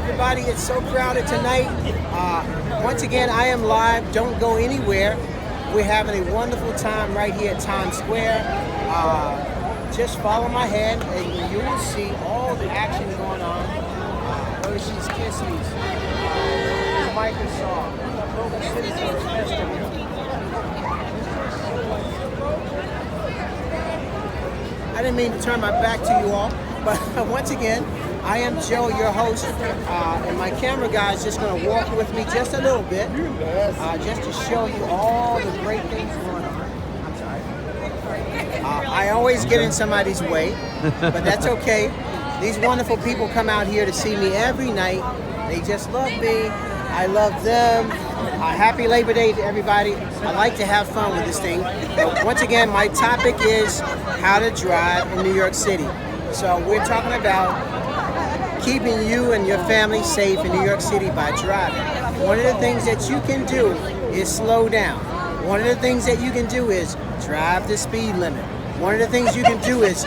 everybody. It's so crowded tonight. Once again, I am live. Don't go anywhere. We're having a wonderful time right here at Times Square. Just follow my hand and you will see all the action going on. Hershey's Kisses, Microsoft, Global Citizens Festival. I didn't mean to turn my back to you all, but once again, I am Joe, your host, and my camera guy is just going to walk with me just a little bit, just to show you all the great things going on. I'm sorry. I always get in somebody's way, but that's okay. These wonderful people come out here to see me every night. They just love me. I love them. Happy Labor Day to everybody. I like to have fun with this thing. But once again, my topic is how to drive in New York City. So we're talking about keeping you and your family safe in New York City by driving. One of the things that you can do is slow down. One of the things that you can do is drive the speed limit. One of the things you can do is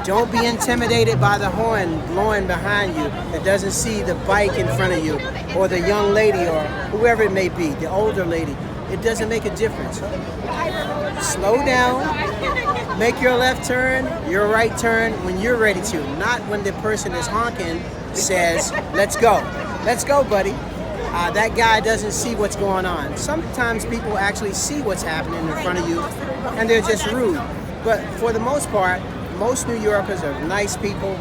don't be intimidated by the horn blowing behind you that doesn't see the bike in front of you, or the young lady, or whoever it may be, the older lady. It doesn't make a difference. Slow down, make your left turn, your right turn when you're ready to, not when the person is honking says, let's go. Let's go, buddy. That guy doesn't see what's going on. Sometimes people actually see what's happening in front of you and they're just rude. But for the most part, most New Yorkers are nice people.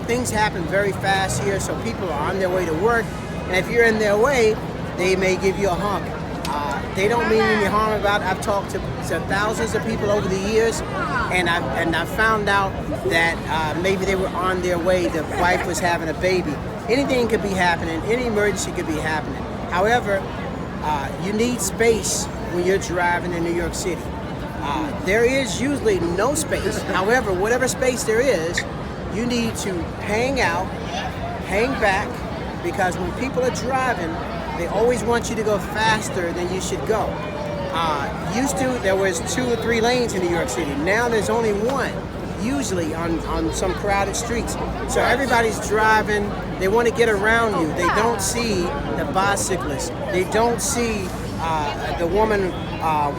Things happen very fast here, so people are on their way to work, and if you're in their way, they may give you a honk. They don't mean any harm about it. I've talked to thousands of people over the years, and I've found out that maybe they were on their way. The wife was having a baby. Anything could be happening. Any emergency could be happening. However, you need space when you're driving in New York City. There is usually no space. However, whatever space there is, you need to hang out, hang back, because when people are driving, they always want you to go faster than you should go. Used to, there was 2 or 3 lanes in New York City. Now there's only one, usually on some crowded streets. So everybody's driving, they want to get around you. They don't see the bicyclist. They don't see the woman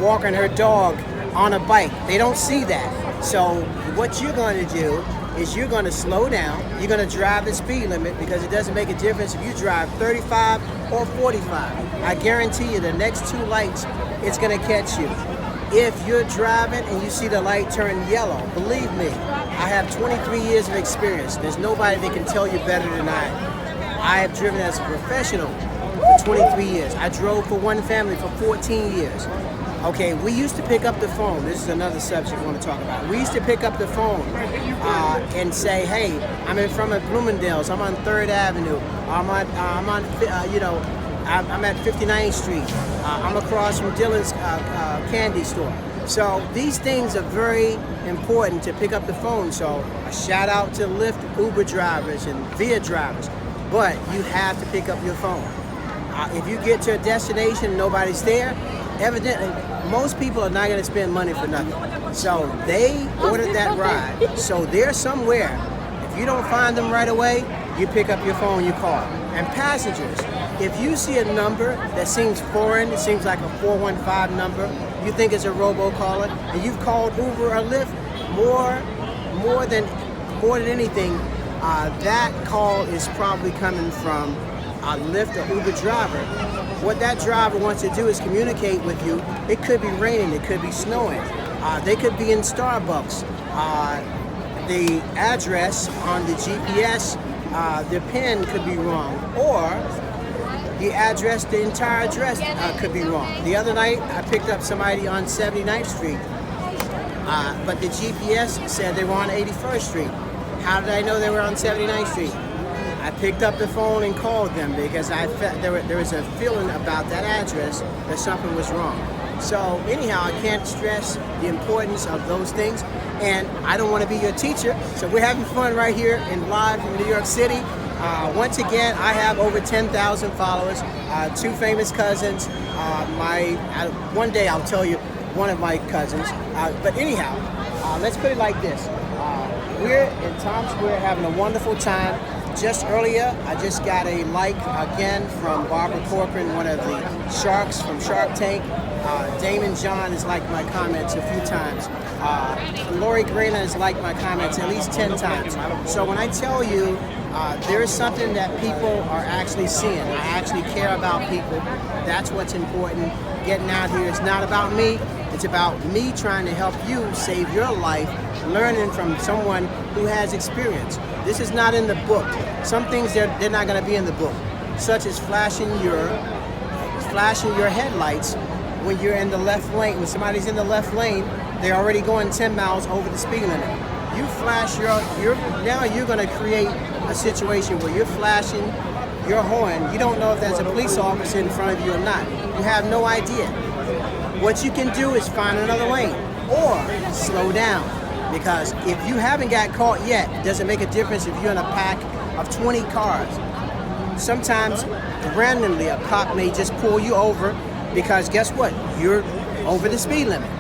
walking her dog on a bike. They don't see that. So what you're going to do is you're going to slow down. You're going to drive the speed limit, because it doesn't make a difference if you drive 35 or 45. I guarantee you the next 2 lights, it's going to catch you. If you're driving and you see the light turn yellow, believe me, I have 23 years of experience. There's nobody that can tell you better than I have driven as a professional for 23 years. I drove for one family for 14 years. Okay, we used to pick up the phone. This is another subject I want to talk about. We used to pick up the phone and say, "Hey, I'm in front of Bloomingdale's. I'm on 3rd Avenue. I'm at 59th Street. I'm across from Dylan's candy store." So these things are very important to pick up the phone. So a shout out to Lyft, Uber drivers, and Via drivers. But you have to pick up your phone. If you get to a destination and nobody's there, evidently, most people are not going to spend money for nothing. So they ordered that ride. So they're somewhere. If you don't find them right away, you pick up your phone, you call. And passengers, if you see a number that seems foreign, it seems like a 415 number, you think it's a robocaller, and you've called Uber or Lyft, more than anything, that call is probably coming from a Lyft or Uber driver. What that driver wants to do is communicate with you. It could be raining, it could be snowing. They could be in Starbucks. The address on the GPS, the pin could be wrong, or the address, the entire address could be wrong. The other night, I picked up somebody on 79th Street, but the GPS said they were on 81st Street. How did I know they were on 79th Street? I picked up the phone and called them because I felt there was a feeling about that address that something was wrong. So anyhow, I can't stress the importance of those things, and I don't want to be your teacher. So we're having fun right here in live from New York City. Once again, I have over 10,000 followers, 2 famous cousins. One day I'll tell you one of my cousins. But anyhow, let's put it like this. We're in Times Square having a wonderful time. Just earlier, I just got a like again from Barbara Corcoran, one of the sharks from Shark Tank. Damon John has liked my comments a few times. Lori Grayna has liked my comments at least 10 times. So when I tell you there is something that people are actually seeing, I actually care about people. That's what's important. Getting out here is not about me. It's about me trying to help you save your life, learning from someone who has experience. This is not in the book. Some things they're not going to be in the book, such as flashing your headlights when you're in the left lane. When somebody's in the left lane, they're already going 10 miles over the speed limit. You flash now you're going to create a situation where you're flashing your horn. You don't know if there's a police officer in front of you or not. You have no idea. What you can do is find another lane or slow down, because if you haven't got caught yet, it doesn't make a difference if you're in a pack of 20 cars. Sometimes randomly a cop may just pull you over because guess what? You're over the speed limit.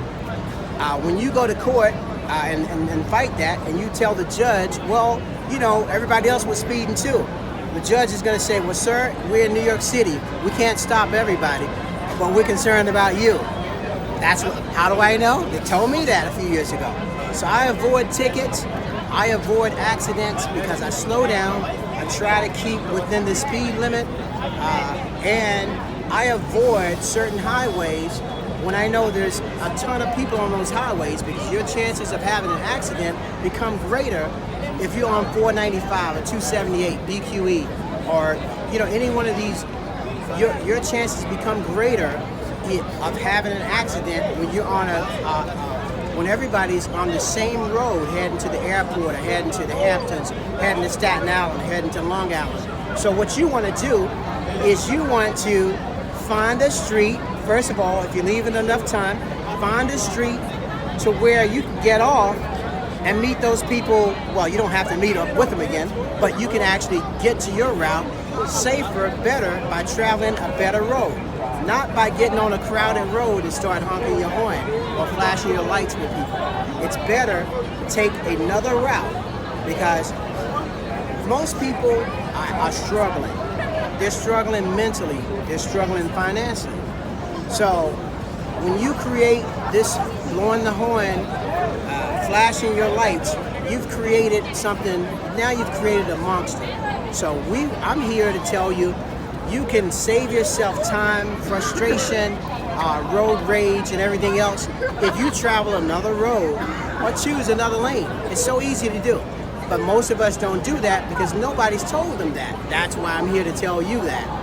When you go to court and fight that, and you tell the judge, well, you know, everybody else was speeding too. The judge is going to say, well, sir, we're in New York City. We can't stop everybody, but we're concerned about you. How do I know? They told me that a few years ago. So I avoid tickets. I avoid accidents because I slow down. I try to keep within the speed limit. And I avoid certain highways when I know there's a ton of people on those highways, because your chances of having an accident become greater if you're on 495 or 278 BQE, or any one of these. Your chances become greater of having an accident when you're on when everybody's on the same road heading to the airport, or heading to the Hamptons, heading to Staten Island, heading to Long Island. So what you want to do is you want to find a street. First of all, if you're leaving enough time, find a street to where you can get off and meet those people. Well, you don't have to meet up with them again, but you can actually get to your route safer, better, by traveling a better road. Not by getting on a crowded road and start honking your horn or flashing your lights with people. It's better to take another route, because most people are struggling. They're struggling mentally. They're struggling financially. So when you create this blowing the horn, flashing your lights, you've created something. Now you've created a monster. So I'm here to tell you, you can save yourself time, frustration, road rage, and everything else if you travel another road or choose another lane. It's so easy to do. But most of us don't do that because nobody's told them that. That's why I'm here to tell you that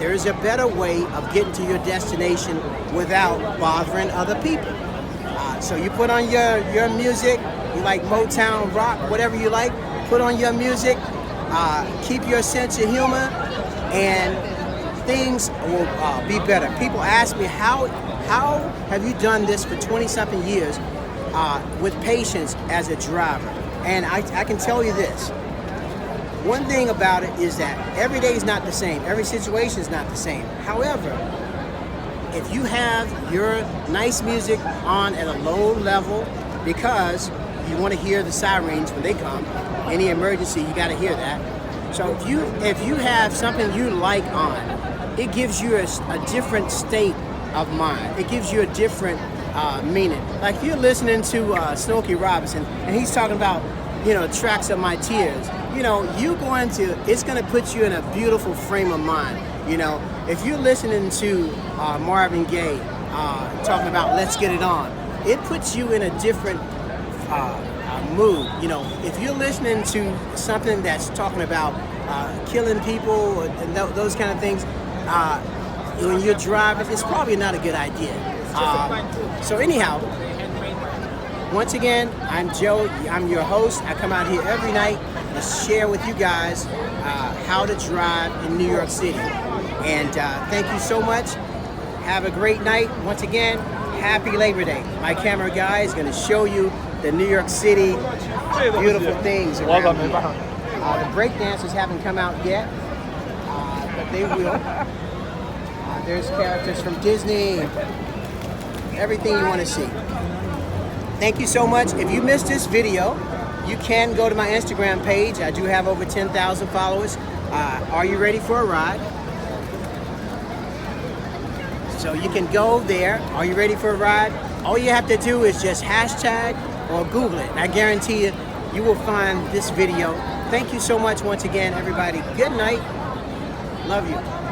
there's a better way of getting to your destination without bothering other people. So you put on your music, you like Motown, rock, whatever you like, put on your music, keep your sense of humor, and things will be better. People ask me, how have you done this for 20-something years with patience as a driver? And I can tell you this. One thing about it is that every day is not the same. Every situation is not the same. However, if you have your nice music on at a low level, because you want to hear the sirens when they come, any emergency, you got to hear that. So if you have something you like on, it gives you a different state of mind. It gives you a different meaning. Like if you're listening to Smokey Robinson and he's talking about, tracks of my tears, it's going to put you in a beautiful frame of mind. If you're listening to Marvin Gaye talking about Let's Get It On, it puts you in a different mood. If you're listening to something that's talking about killing people and those kind of things, when you're driving, it's probably not a good idea. So anyhow, once again, I'm Joe. I'm your host. I come out here every night to share with you guys how to drive in New York City. And thank you so much. Have a great night. Once again, happy Labor Day. My camera guy is going to show you the New York City beautiful things around here. The breakdancers haven't come out yet, but they will. There's characters from Disney, everything you want to see. Thank you so much. If you missed this video, You can go to my Instagram page. I do have over 10,000 followers. Are you ready for a ride? So you can go there. Are you ready for a ride? All you have to do is just hashtag or Google it. And I guarantee you, you will find this video. Thank you so much once again, everybody. Good night. Love you.